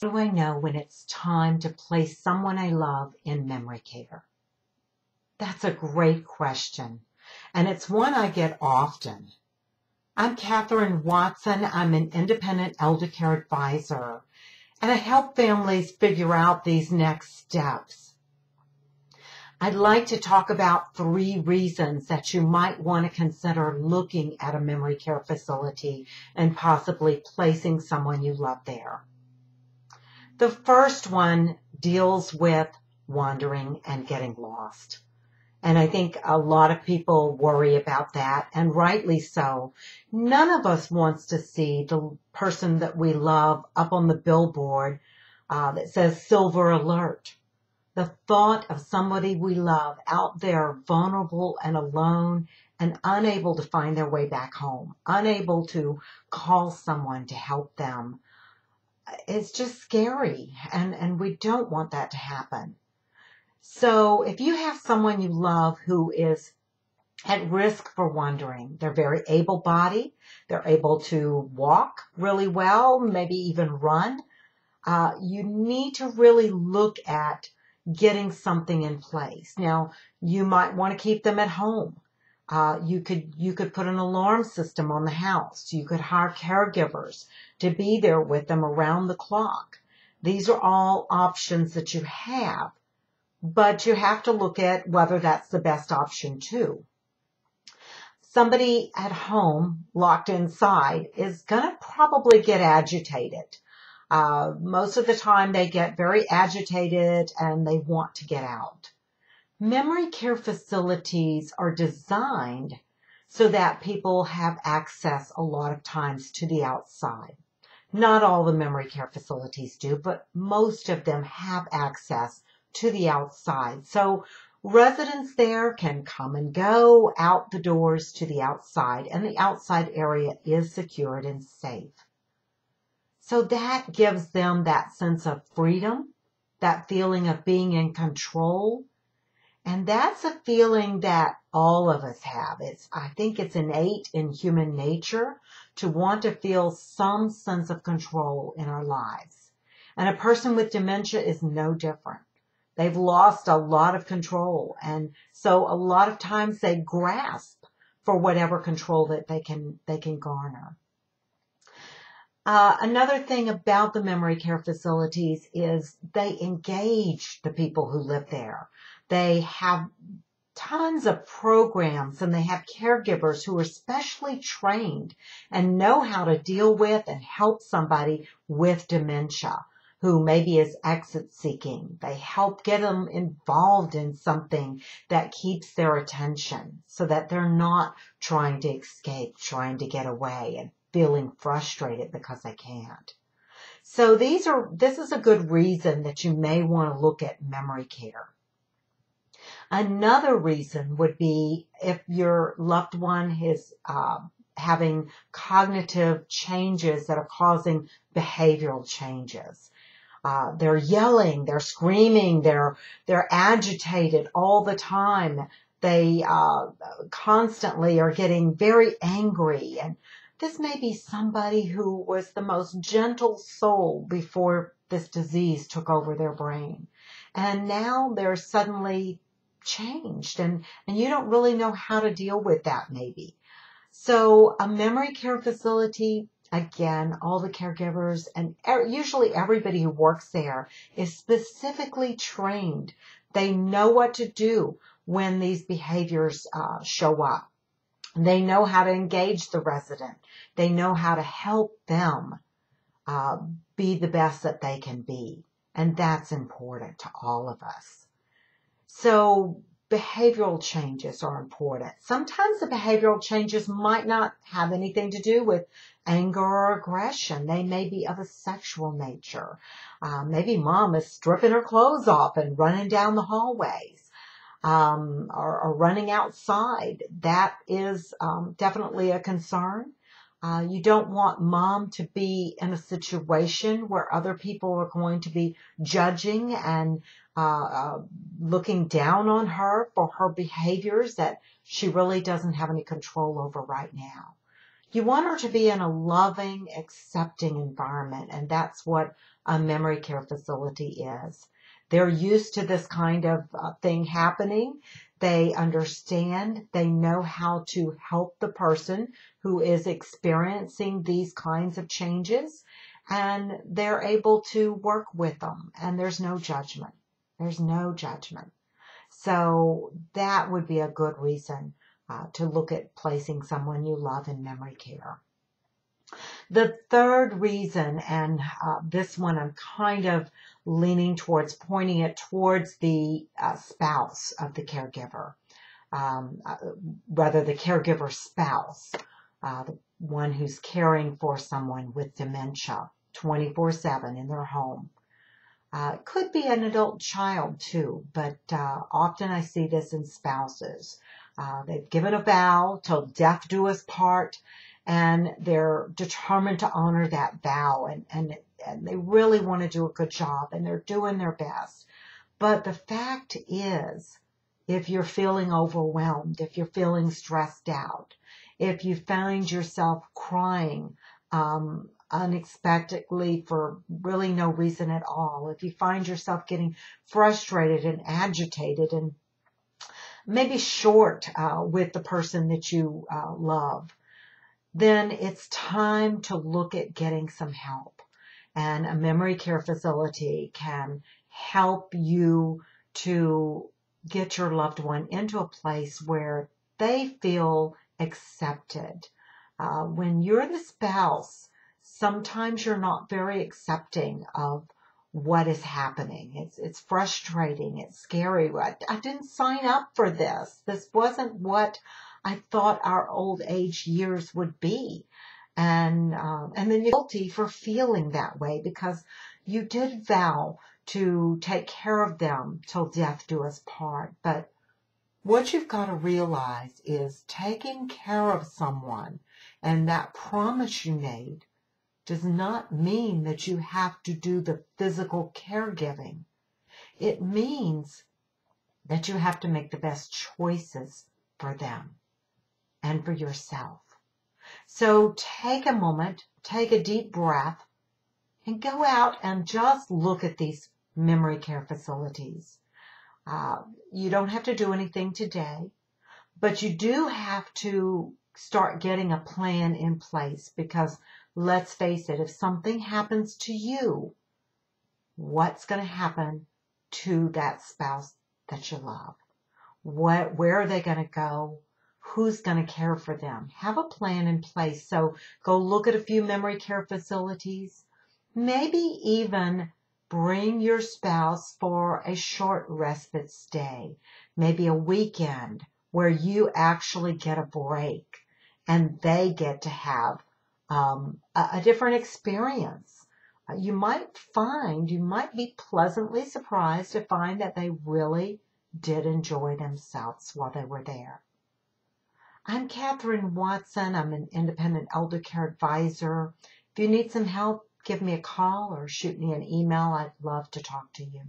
How do I know when it's time to place someone I love in memory care? That's a great question, and it's one I get often. I'm Catherine Watson. I'm an independent elder care advisor, and I help families figure out these next steps. I'd like to talk about 3 reasons that you might want to consider looking at a memory care facility and possibly placing someone you love there. The first one deals with wandering and getting lost. And I think a lot of people worry about that, and rightly so. None of us wants to see the person that we love up on the billboard that says silver alert. The thought of somebody we love out there vulnerable and alone and unable to find their way back home, unable to call someone to help them, it's just scary, and we don't want that to happen. So if you have someone you love who is at risk for wandering, they're very able-bodied, they're able to walk really well, maybe even run, you need to really look at getting something in place. Now, you might want to keep them at home. You could put an alarm system on the house. You could hire caregivers to be there with them around the clock. These are all options that you have, but you have to look at whether that's the best option too. Somebody at home locked inside is going to probably get agitated. Most of the time they get very agitated and they want to get out. Memory care facilities are designed so that people have access a lot of times to the outside. Not all the memory care facilities do, but most of them have access to the outside. So residents there can come and go out the doors to the outside, and the outside area is secured and safe. So that gives them that sense of freedom, that feeling of being in control. And that's a feeling that all of us have. I think it's innate in human nature to want to feel some sense of control in our lives. And a person with dementia is no different. They've lost a lot of control. And so a lot of times they grasp for whatever control that they can garner. Another thing about the memory care facilities is they engage the people who live there. They have tons of programs, and they have caregivers who are specially trained and know how to deal with and help somebody with dementia who maybe is exit seeking. They help get them involved in something that keeps their attention so that they're not trying to escape, trying to get away, and feeling frustrated because they can't. So this is a good reason that you may want to look at memory care. Another reason would be if your loved one is having cognitive changes that are causing behavioral changes. They're yelling, they're screaming, they're agitated all the time. They constantly are getting very angry, and this may be somebody who was the most gentle soul before this disease took over their brain. And now they're suddenly changed, and you don't really know how to deal with that maybe. So a memory care facility, again, all the caregivers and usually everybody who works there is specifically trained. They know what to do when these behaviors show up. They know how to engage the resident. They know how to help them be the best that they can be. And that's important to all of us. So behavioral changes are important. Sometimes the behavioral changes might not have anything to do with anger or aggression. They may be of a sexual nature. Maybe mom is stripping her clothes off and running down the hallways. Or running outside. That is definitely a concern. You don't want mom to be in a situation where other people are going to be judging and looking down on her for her behaviors that she really doesn't have any control over right now. You want her to be in a loving, accepting environment, and that's what a memory care facility is. They're used to this kind of thing happening. They understand, they know how to help the person who is experiencing these kinds of changes, and they're able to work with them, and there's no judgment. There's no judgment. So that would be a good reason to look at placing someone you love in memory care. The third reason, and this one I'm kind of leaning towards pointing it towards the spouse of the caregiver, rather the caregiver spouse, the one who's caring for someone with dementia 24/7 in their home. It could be an adult child too, but often I see this in spouses. They've given a vow till death do us part, and they're determined to honor that vow, and they really want to do a good job, and they're doing their best. But the fact is, if you're feeling overwhelmed, if you're feeling stressed out, if you find yourself crying unexpectedly for really no reason at all, if you find yourself getting frustrated and agitated and maybe short with the person that you love, then it's time to look at getting some help. And a memory care facility can help you to get your loved one into a place where they feel accepted. When you're the spouse, sometimes you're not very accepting of what is happening. It's frustrating. It's scary. I didn't sign up for this. This wasn't what I thought our old age years would be. And then you're guilty for feeling that way because you did vow to take care of them till death do us part. But what you've got to realize is taking care of someone and that promise you made does not mean that you have to do the physical caregiving. It means that you have to make the best choices for them and for yourself. So take a moment, take a deep breath, and go out and just look at these memory care facilities. You don't have to do anything today, but you do have to start getting a plan in place because let's face it, if something happens to you, what's going to happen to that spouse that you love? Where are they going to go? Who's going to care for them? Have a plan in place. So go look at a few memory care facilities. Maybe even bring your spouse for a short respite stay. Maybe a weekend where you actually get a break and they get to have a different experience. You might be pleasantly surprised to find that they really did enjoy themselves while they were there. I'm Catherine Watson. I'm an independent elder care advisor. If you need some help, give me a call or shoot me an email. I'd love to talk to you.